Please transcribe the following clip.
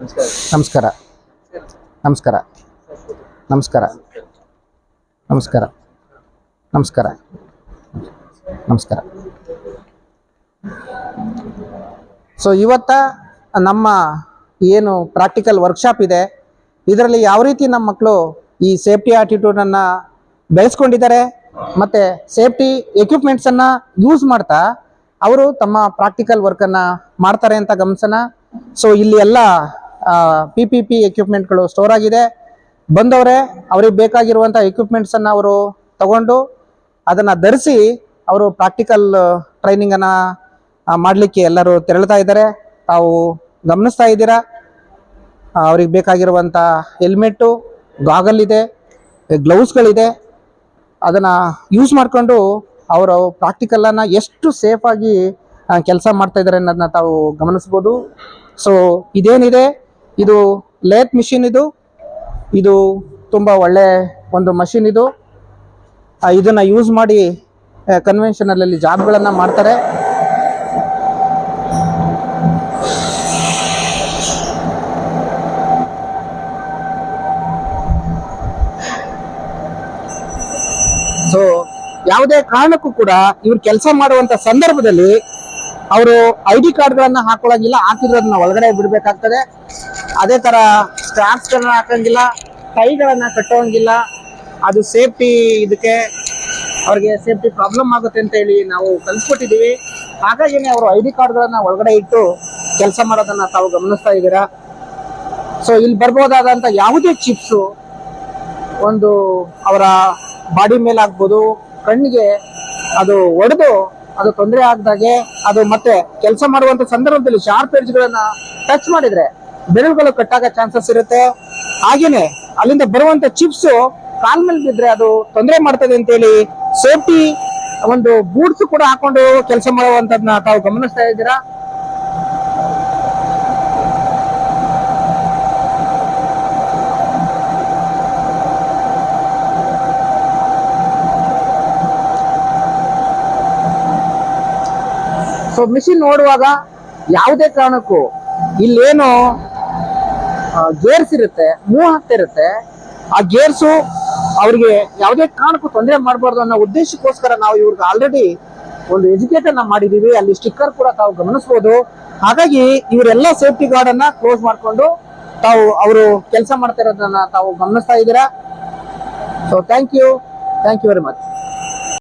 ನಮಸ್ಕಾರ ನಮಸ್ಕಾರ ನಮಸ್ಕಾರ ನಮಸ್ಕಾರ ನಮಸ್ಕಾರ ನಮಸ್ಕಾರ. ಸೊ ಇವತ್ತ ನಮ್ಮ ಏನು ಪ್ರಾಕ್ಟಿಕಲ್ ವರ್ಕ್ಶಾಪ್ ಇದೆ, ಇದರಲ್ಲಿ ಯಾವ ರೀತಿ ನಮ್ಮ ಮಕ್ಕಳು ಈ ಸೇಫ್ಟಿ ಆಟಿಟ್ಯೂಡನ್ನು ಬೆಳೆಸ್ಕೊಂಡಿದ್ದಾರೆ ಮತ್ತು ಸೇಫ್ಟಿ ಎಕ್ವಿಪ್ಮೆಂಟ್ಸನ್ನು ಯೂಸ್ ಮಾಡ್ತಾ ಅವರು ತಮ್ಮ ಪ್ರಾಕ್ಟಿಕಲ್ ವರ್ಕನ್ನು ಮಾಡ್ತಾರೆ ಅಂತ ಗಮನಿಸೋಣ. ಸೊ ಇಲ್ಲಿ ಎಲ್ಲ PPP ಎಕ್ವಿಪ್ಮೆಂಟ್ಗಳು ಸ್ಟೋರ್ ಆಗಿದೆ. ಬಂದವರೇ ಅವ್ರಿಗೆ ಬೇಕಾಗಿರುವಂಥ ಎಕ್ವಿಪ್ಮೆಂಟ್ಸನ್ನು ಅವರು ತಗೊಂಡು ಅದನ್ನು ಧರಿಸಿ ಅವರು ಪ್ರಾಕ್ಟಿಕಲ್ ಟ್ರೈನಿಂಗನ್ನು ಮಾಡಲಿಕ್ಕೆ ಎಲ್ಲರೂ ತೆರಳ್ತಾ ಇದ್ದಾರೆ. ತಾವು ಗಮನಿಸ್ತಾ ಇದ್ದೀರಾ. ಅವ್ರಿಗೆ ಬೇಕಾಗಿರುವಂಥ ಹೆಲ್ಮೆಟ್ಟು, ಗಾಗಲ್ ಇದೆ, ಗ್ಲೌಸ್ಗಳಿದೆ. ಅದನ್ನು ಯೂಸ್ ಮಾಡಿಕೊಂಡು ಅವರು ಪ್ರಾಕ್ಟಿಕಲನ್ನು ಎಷ್ಟು ಸೇಫಾಗಿ ಕೆಲಸ ಮಾಡ್ತಾ ಇದ್ದಾರೆ ಅನ್ನೋದನ್ನ ತಾವು ಗಮನಿಸ್ಬೋದು. ಸೊ ಇದೇನಿದೆ, ಇದು ಲೇತ್ ಮಿಷಿನ್. ಇದು ತುಂಬ ಒಳ್ಳೆ ಒಂದು ಮಷಿನ್. ಇದನ್ನು ಯೂಸ್ ಮಾಡಿ ಕನ್ವೆನ್ಷನಲ್ಲಿ ಜಾಬ್ಗಳನ್ನು ಮಾಡ್ತಾರೆ. ಸೊ ಯಾವುದೇ ಕಾರಣಕ್ಕೂ ಕೂಡ ಇವ್ರು ಕೆಲಸ ಮಾಡುವಂತ ಸಂದರ್ಭದಲ್ಲಿ ಅವರು ID ಕಾರ್ಡ್ಗಳನ್ನ ಹಾಕೊಳ್ಳೋಂಗಿಲ್ಲ. ಹಾಕಿದ್ರದನ್ನ ಒಳಗಡೆ ಬಿಡಬೇಕಾಗ್ತದೆ. ಅದೇ ತರ ಸ್ಟ್ರಾಪ್ಸ್ಗಳನ್ನ ಹಾಕಂಗಿಲ್ಲ, ಕೈಗಳನ್ನ ಕಟ್ಟೋಂಗಿಲ್ಲ. ಅದು ಸೇಫ್ಟಿ, ಇದಕ್ಕೆ ಅವ್ರಿಗೆ ಸೇಫ್ಟಿ ಪ್ರಾಬ್ಲಮ್ ಆಗುತ್ತೆ ಅಂತ ಹೇಳಿ ನಾವು ಕಲ್ಸ್ಕೊಟ್ಟಿದ್ದೀವಿ. ಹಾಗಾಗಿನೇ ಅವರು ID ಕಾರ್ಡ್ಗಳನ್ನ ಒಳಗಡೆ ಇಟ್ಟು ಕೆಲಸ ಮಾಡೋದನ್ನ ತಾವು ಗಮನಿಸ್ತಾ ಇದ್ದೀರಾ. ಸೊ ಇಲ್ಲಿ ಬರ್ಬೋದಾದಂತ ಯಾವುದೇ ಚಿಪ್ಸು ಒಂದು ಅವರ ಬಾಡಿ ಮೇಲೆ ಆಗ್ಬೋದು, ಕಣ್ಣಿಗೆ ಅದು ಒಡೆದು ಅದು ತೊಂದರೆ ಆಗದಾಗೆ, ಅದು ಮತ್ತೆ ಕೆಲಸ ಮಾಡುವಂತ ಸಂದರ್ಭದಲ್ಲಿ ಶಾರ್ಪ್ ಎಡ್ಜ್ಗಳನ್ನ ಟಚ್ ಮಾಡಿದ್ರೆ ಬೆರಳುಗಳು ಕಟ್ಟಾಗ ಚಾನ್ಸಸ್ ಇರುತ್ತೆ. ಹಾಗೇನೆ ಅಲ್ಲಿಂದ ಬರುವಂತ ಚಿಪ್ಸ್ ಕಾಲ್ ಮೇಲೆ ಬಿದ್ರೆ ಅದು ತೊಂದರೆ ಮಾಡ್ತದೆ ಅಂತೇಳಿ ಸೇಫ್ಟಿ ಒಂದು ಬೂಟ್ಸ್ ಕೂಡ ಹಾಕೊಂಡು ಕೆಲಸ ಮಾಡುವಂತದನ್ನ ತಾವು ಗಮನಿಸ್ತಾ ಇದ್ದೀರಾ. ಸೊ ಮಿಷಿನ್ ನೋಡುವಾಗ ಯಾವುದೇ ಕಾರಣಕ್ಕೂ ಇಲ್ಲೇನು ಗೇರ್ಸ್ ಇರುತ್ತೆ, ಮೂವ್ ಆಗ್ತಿರುತ್ತೆ. ಆ ಗೇರ್ಸು ಅವ್ರಿಗೆ ಯಾವುದೇ ಕಾರಣಕ್ಕೂ ತೊಂದರೆ ಮಾಡಬಾರ್ದು ಅನ್ನೋ ಉದ್ದೇಶಕ್ಕೋಸ್ಕರ ನಾವು ಇವ್ರಿಗೆ ಆಲ್ರೆಡಿ ಒಂದು ಎಜುಕೇಟನ್ನ ಮಾಡಿದೀವಿ. ಅಲ್ಲಿ ಸ್ಟಿಕ್ಕರ್ ಕೂಡ ತಾವು ಗಮನಿಸ್ಬೋದು. ಹಾಗಾಗಿ ಇವರೆಲ್ಲ ಸೇಫ್ಟಿ ಗಾರ್ಡ್ ಅನ್ನ ಕ್ಲೋಸ್ ಮಾಡಿಕೊಂಡು ತಾವು ಅವರು ಕೆಲಸ ಮಾಡ್ತಾ ಇರೋದನ್ನ ತಾವು ಗಮನಿಸ್ತಾ ಇದ್ದೀರಾ. So thank you very much.